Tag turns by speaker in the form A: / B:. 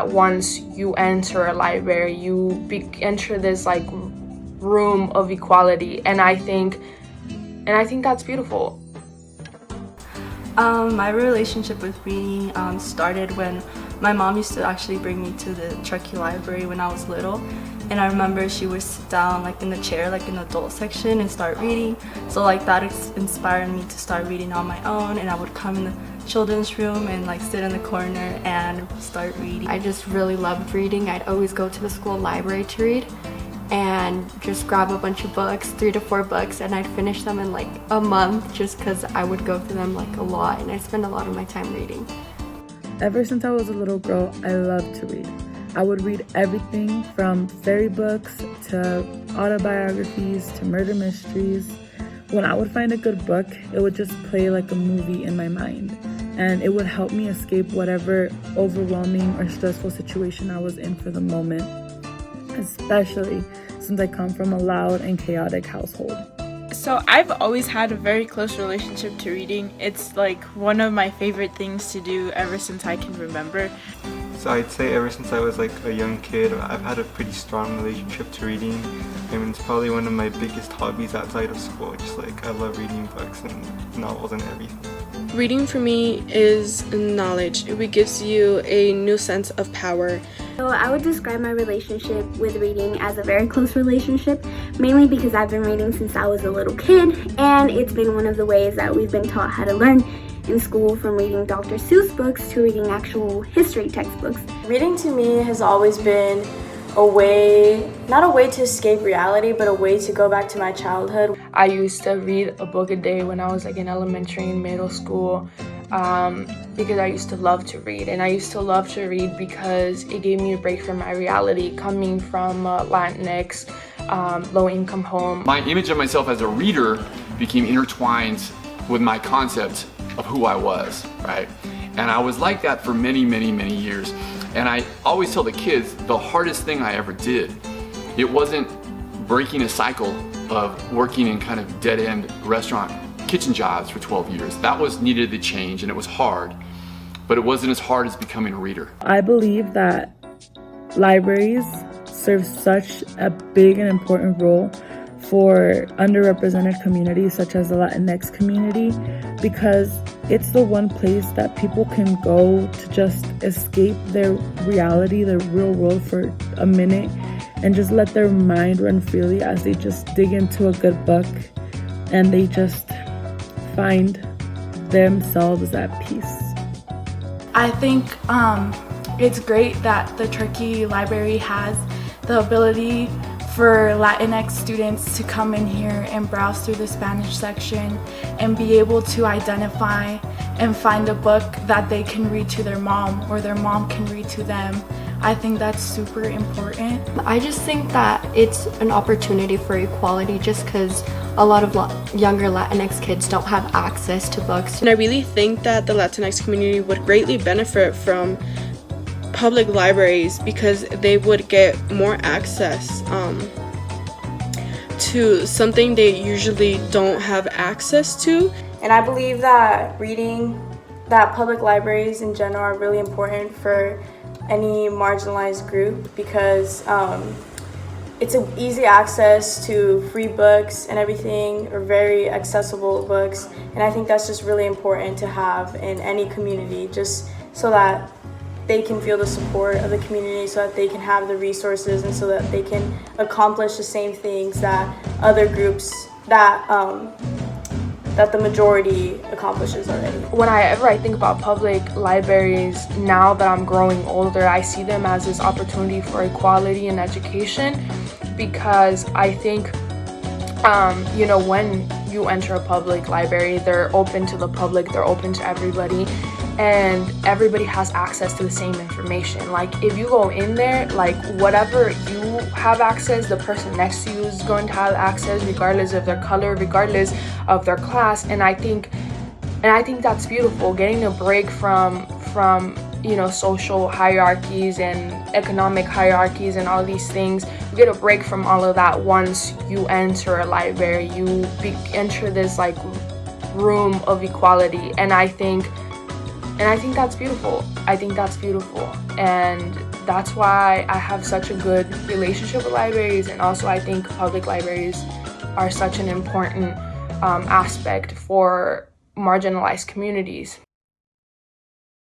A: that once you enter a library, you enter this like room of equality, and I think that's beautiful.
B: My relationship with reading started when my mom used to actually bring me to the Truckee Library when I was little. And I remember she would sit down like in the chair, like in the adult section, and start reading. So like that inspired me to start reading on my own, and I would come in the children's room and like sit in the corner and start reading.
C: I just really loved reading. I'd always go to the school library to read and just grab a bunch of books, 3 to 4 books, and I'd finish them in like a month just because I would go through them like a lot, and I'd spend a lot of my time reading.
D: Ever since I was a little girl, I loved to read. I would read everything from fairy books to autobiographies to murder mysteries. When I would find a good book, it would just play like a movie in my mind, and it would help me escape whatever overwhelming or stressful situation I was in for the moment, especially since I come from a loud and chaotic household.
E: So I've always had a very close relationship to reading. It's like one of my favorite things to do ever since I can remember.
F: So I'd say ever since I was like a young kid, I've had a pretty strong relationship to reading. I mean, it's probably one of my biggest hobbies outside of school. Just like I love reading books and novels and everything.
G: Reading for me is knowledge. It gives you a new sense of power.
H: So I would describe my relationship with reading as a very close relationship, mainly because I've been reading since I was a little kid, and it's been one of the ways that we've been taught how to learn in school, from reading Dr. Seuss books to reading actual history textbooks.
I: Reading to me has always been a way, not a way to escape reality, but a way to go back to my childhood.
A: I used to read a book a day when I was like in elementary and middle school, because I used to love to read. And I used to love to read because it gave me a break from my reality, coming from Latinx, low-income home.
J: My image of myself as a reader became intertwined with my concept of who I was, right? And I was like that for many, many, many years. And I always tell the kids, the hardest thing I ever did, it wasn't breaking a cycle of working in kind of dead-end restaurant kitchen jobs for 12 years. That was needed to change, and it was hard, but it wasn't as hard as becoming a reader.
D: I believe that libraries serve such a big and important role for underrepresented communities such as the Latinx community, because it's the one place that people can go to just escape their reality, their real world for a minute, and just let their mind run freely as they just dig into a good book and they just find themselves at peace.
B: I think it's great that the Truckee Library has the ability for Latinx students to come in here and browse through the Spanish section and be able to identify and find a book that they can read to their mom or their mom can read to them. I think that's super important.
C: I just think that it's an opportunity for equality just because a lot of younger Latinx kids don't have access to books.
G: And I really think that the Latinx community would greatly benefit from public libraries because they would get more access to something they usually don't have access to.
I: And I believe that public libraries in general are really important for any marginalized group because it's an easy access to free books and everything, or very accessible books. And I think that's just really important to have in any community, just so that they can feel the support of the community, so that they can have the resources, and so that they can accomplish the same things that other groups that the majority accomplishes already.
A: Whenever I think about public libraries, now that I'm growing older, I see them as this opportunity for equality in education, because I think, when you enter a public library, they're open to the public, they're open to everybody, and everybody has access to the same information. Like, if you go in there, like, whatever you have access, the person next to you is going to have access, regardless of their color, regardless of their class. And I think that's beautiful, getting a break from social hierarchies and economic hierarchies and all these things. You get a break from all of that once you enter a library. You enter this like room of equality, and I think that's beautiful. And that's why I have such a good relationship with libraries, and also I think public libraries are such an important aspect for marginalized communities.